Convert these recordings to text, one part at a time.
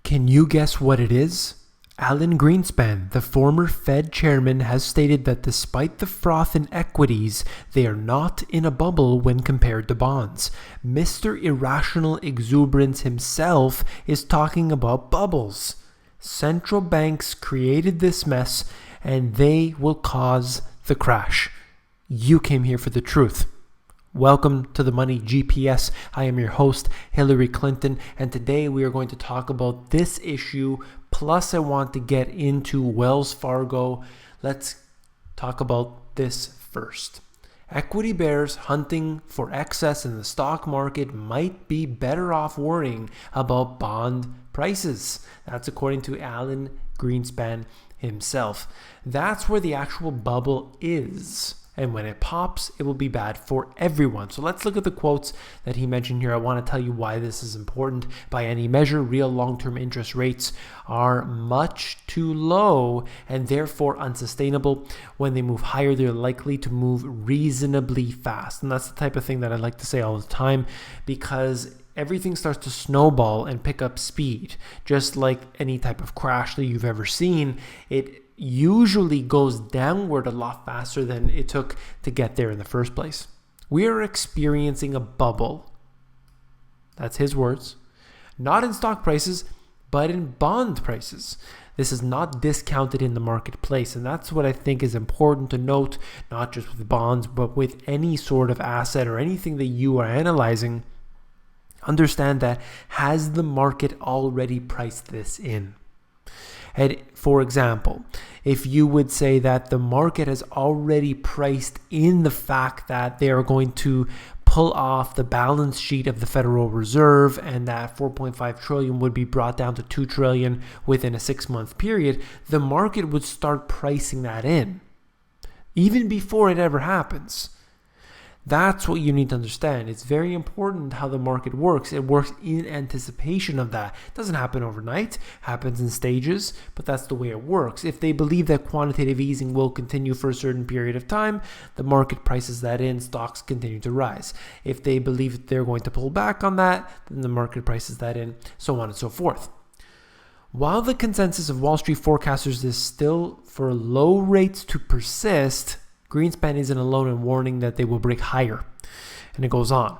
Can you guess what it is? Alan Greenspan, the former Fed chairman, has stated that despite the froth in equities, they are not in a bubble when compared to bonds. Mr. Irrational Exuberance himself is talking about bubbles. Central banks created this mess and they will cause the crash. You came here for the truth. Welcome to the Money GPS. I am your host, Hillary Clinton, and today we are going to talk about this issue. Plus, I want to get into Wells Fargo. Let's talk about this first. Equity bears hunting for excess in the stock market might be better off worrying about bond prices. That's according to Alan Greenspan himself. That's where the actual bubble is. And when it pops, it will be bad for everyone. So let's look at the quotes that he mentioned here. I want to tell you why this is important. By any measure, real long-term interest rates are much too low and therefore unsustainable. When they move higher, they're likely to move reasonably fast. And that's the type of thing that I like to say all the time, because everything starts to snowball and pick up speed. Just like any type of crash that you've ever seen, it usually goes downward a lot faster than it took to get there in the first place. We are experiencing a bubble. That's his words. Not in stock prices, but in bond prices. This is not discounted in the marketplace. And that's what I think is important to note, not just with bonds, but with any sort of asset or anything that you are analyzing. Understand that, has the market already priced this in? And for example, if you would say that the market has already priced in the fact that they are going to pull off the balance sheet of the Federal Reserve and that 4.5 trillion would be brought down to 2 trillion within a 6-month period, the market would start pricing that in even before it ever happens. That's what you need to understand. It's very important how the market works. It works in anticipation of that. It doesn't happen overnight, happens in stages, but that's the way it works. If they believe that quantitative easing will continue for a certain period of time, the market prices that in, stocks continue to rise. If they believe that they're going to pull back on that, then the market prices that in, so on and so forth. While the consensus of Wall Street forecasters is still for low rates to persist, Greenspan isn't alone in warning that they will break higher. And it goes on.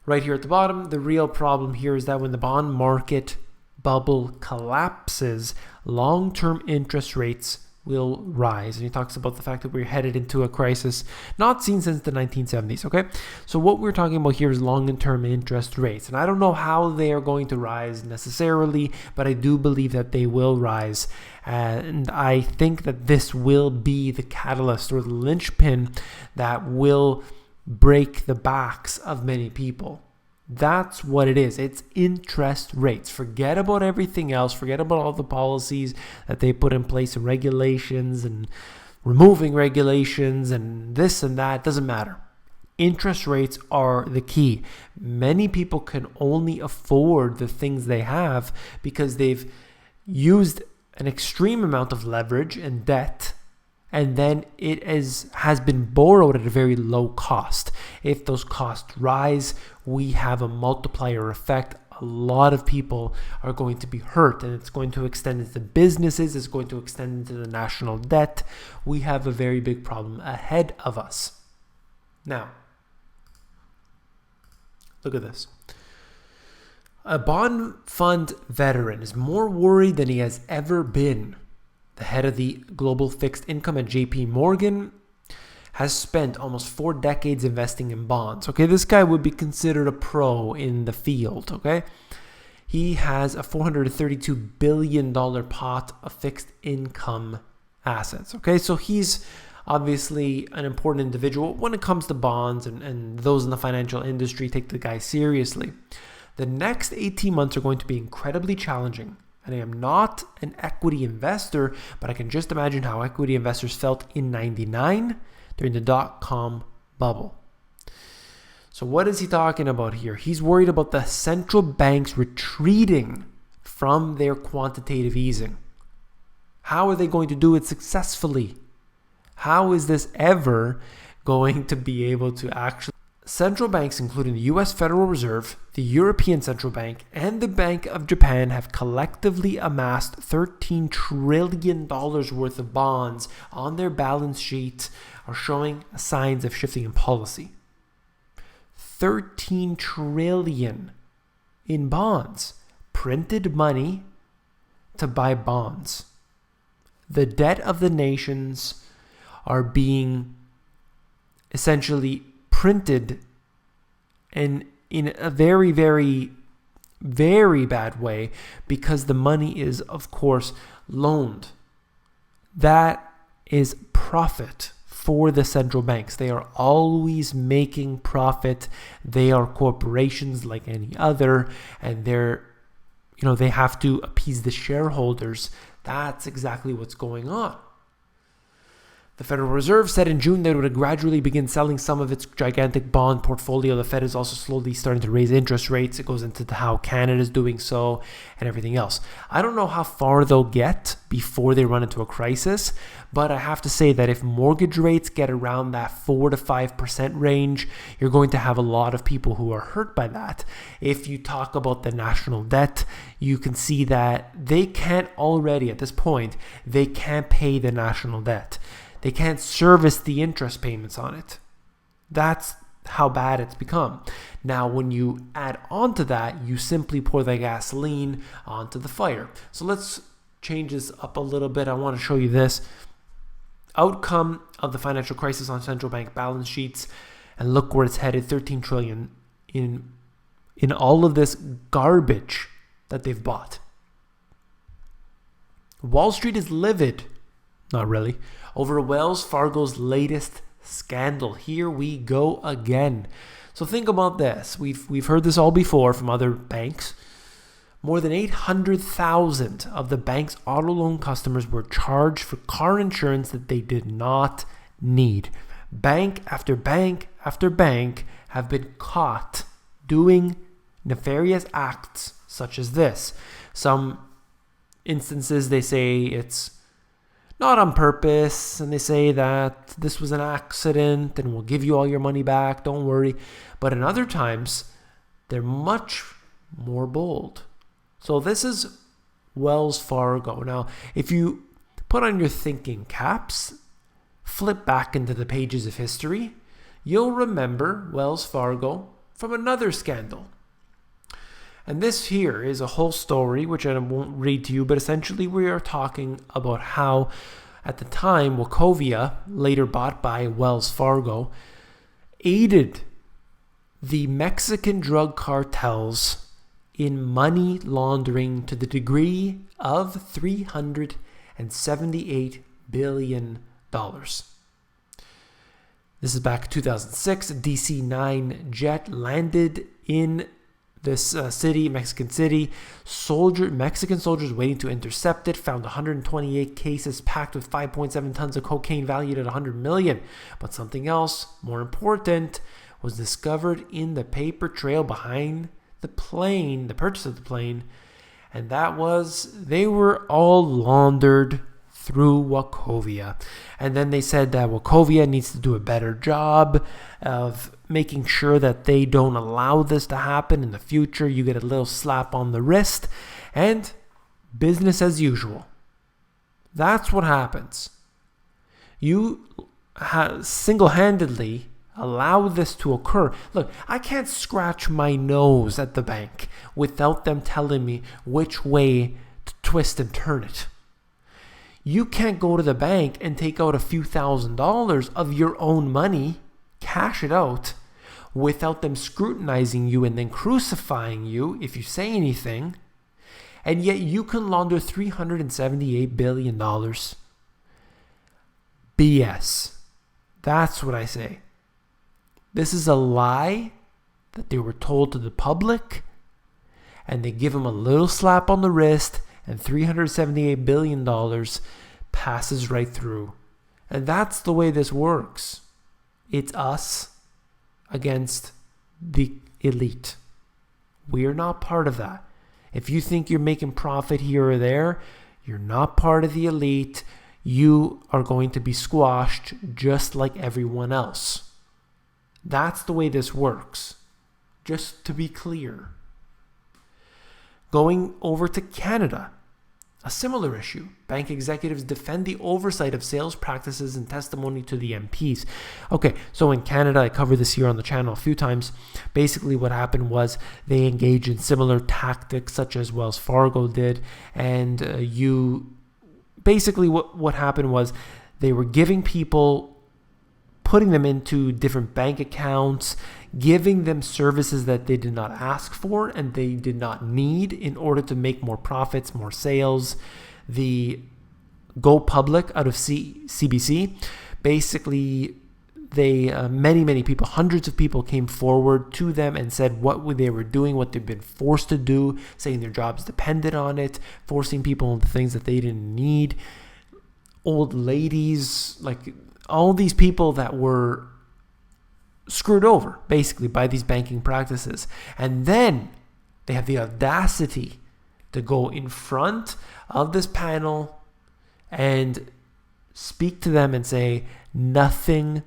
Right here at the bottom, the real problem here is that when the bond market bubble collapses, long-term interest rates will rise. And he talks about the fact that we're headed into a crisis not seen since the 1970s, okay? So what we're talking about here is long-term interest rates. And I don't know how they are going to rise necessarily, but I do believe that they will rise. And I think that this will be the catalyst or the linchpin that will break the backs of many people. That's what it is. It's interest rates. Forget about everything else. Forget about all the policies that they put in place and regulations and removing regulations and this and that. It doesn't matter. Interest rates are the key. Many people can only afford the things they have because they've used an extreme amount of leverage and debt, and then it has been borrowed at a very low cost. If those costs rise, we have a multiplier effect. A lot of people are going to be hurt, and it's going to extend into businesses. It's going to extend into the national debt. We have a very big problem ahead of us. Now, look at this. A bond fund veteran is more worried than he has ever been. The head of the global fixed income at JP Morgan has spent almost 4 decades investing in bonds. Okay, this guy would be considered a pro in the field, okay? He has a $432 billion pot of fixed income assets, okay? So he's obviously an important individual when it comes to bonds, and those in the financial industry take the guy seriously. The next 18 months are going to be incredibly challenging. And I am not an equity investor, but I can just imagine how equity investors felt in '99 during the dot-com bubble. So what is he talking about here? He's worried about the central banks retreating from their quantitative easing. How are they going to do it successfully? How is this ever going to be able to actually central banks, including the US Federal Reserve, the European Central Bank, and the Bank of Japan, have collectively amassed $13 trillion worth of bonds on their balance sheet, are showing signs of shifting in policy. 13 trillion in bonds, printed money to buy bonds. The debt of the nations are being essentially printed in a very, very, very bad way because the money is, of course, loaned. That is profit for the central banks. They are always making profit. They are corporations like any other, and they have to appease the shareholders. That's exactly what's going on. The Federal Reserve said in June that it would gradually begin selling some of its gigantic bond portfolio. The Fed is also slowly starting to raise interest rates. It goes into how Canada is doing so and everything else. I don't know how far they'll get before they run into a crisis, but I have to say that if mortgage rates get around that 4 to 5% range, you're going to have a lot of people who are hurt by that. If you talk about the national debt, you can see that they can't already, at this point, they can't pay the national debt. They can't service the interest payments on it. That's how bad it's become. Now, when you add on to that, you simply pour the gasoline onto the fire. So let's change this up a little bit. I want to show you this. Outcome of the financial crisis on central bank balance sheets. And look where it's headed, 13 trillion in all of this garbage that they've bought. Wall Street is livid. Not really. Over Wells Fargo's latest scandal. Here we go again. So think about this. We've heard this all before from other banks. More than 800,000 of the bank's auto loan customers were charged for car insurance that they did not need. Bank after bank after bank have been caught doing nefarious acts such as this. Some instances they say it's not on purpose, and they say that this was an accident and we'll give you all your money back, don't worry. But in other times, they're much more bold. So this is Wells Fargo. Now, if you put on your thinking caps, flip back into the pages of history, you'll remember Wells Fargo from another scandal. And this here is a whole story, which I won't read to you, but essentially we are talking about how, at the time, Wachovia, later bought by Wells Fargo, aided the Mexican drug cartels in money laundering to the degree of $378 billion. This is back in 2006. A DC-9 jet landed in this Mexican city. Mexican soldiers waiting to intercept it found 128 cases packed with 5.7 tons of cocaine valued at $100 million. But something else, more important, was discovered in the paper trail behind the plane, the purchase of the plane, and that was they were all laundered through Wachovia. And then they said that Wachovia needs to do a better job of making sure that they don't allow this to happen in the future. You get a little slap on the wrist and business as usual. That's what happens. You single-handedly allow this to occur. Look, I can't scratch my nose at the bank without them telling me which way to twist and turn it. You can't go to the bank and take out a few $1,000s of your own money, cash it out, without them scrutinizing you and then crucifying you if you say anything. And yet you can launder $378 billion. BS. That's what I say. This is a lie that they were told to the public, and they give them a little slap on the wrist, and $378 billion passes right through. And that's the way this works. It's us against the elite. We're not part of that. If you think you're making profit here or there, you're not part of the elite. You are going to be squashed just like everyone else. That's the way this works. Just to be clear. Going over to Canada, a similar issue. Bank executives defend the oversight of sales practices and testimony to the MPs. Okay, so in Canada, I covered this here on the channel a few times. Basically, what happened was they engaged in similar tactics such as Wells Fargo did. And what happened was they were giving people, putting them into different bank accounts, giving them services that they did not ask for and they did not need in order to make more profits, more sales. The go public out of CBC, basically many people, hundreds of people came forward to them and said what they were doing, what they've been forced to do, saying their jobs depended on it, forcing people into things that they didn't need. Old ladies, like all these people that were screwed over basically by these banking practices. And then they have the audacity to go in front of this panel and speak to them and say nothing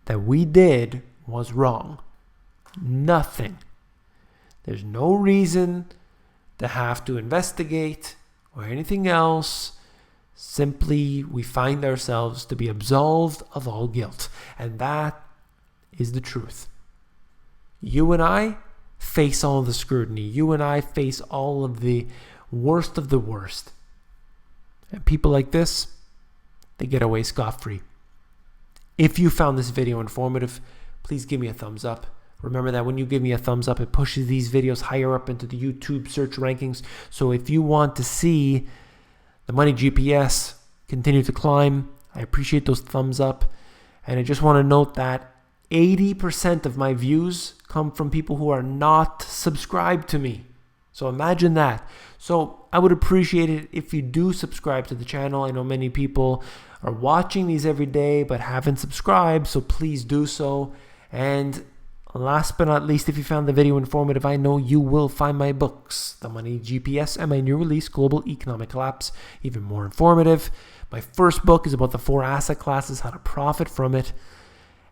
that we did was wrong. Nothing. There's no reason to have to investigate or anything else. Simply, we find ourselves to be absolved of all guilt. And that is the truth. You and I face all the scrutiny. You and I face all of the worst of the worst. And people like this, they get away scot-free. If you found this video informative, please give me a thumbs up. Remember that when you give me a thumbs up, it pushes these videos higher up into the YouTube search rankings. So if you want to see the Money GPS continue to climb, I appreciate those thumbs up. And I just want to note that 80% of my views come from people who are not subscribed to me. So imagine that. So I would appreciate it if you do subscribe to the channel. I know many people are watching these every day but haven't subscribed, so please do so. And last but not least, if you found the video informative, I know you will find my books, The Money GPS and my new release, Global Economic Collapse, even more informative. My first book is about the 4 asset classes, how to profit from it.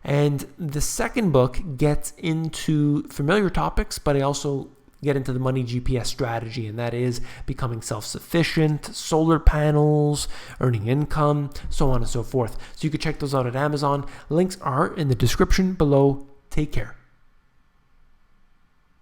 And the second book gets into familiar topics, but I also get into the Money GPS strategy, and that is becoming self-sufficient, solar panels, earning income, so on and so forth. So you can check those out at Amazon. Links are in the description below. Take care.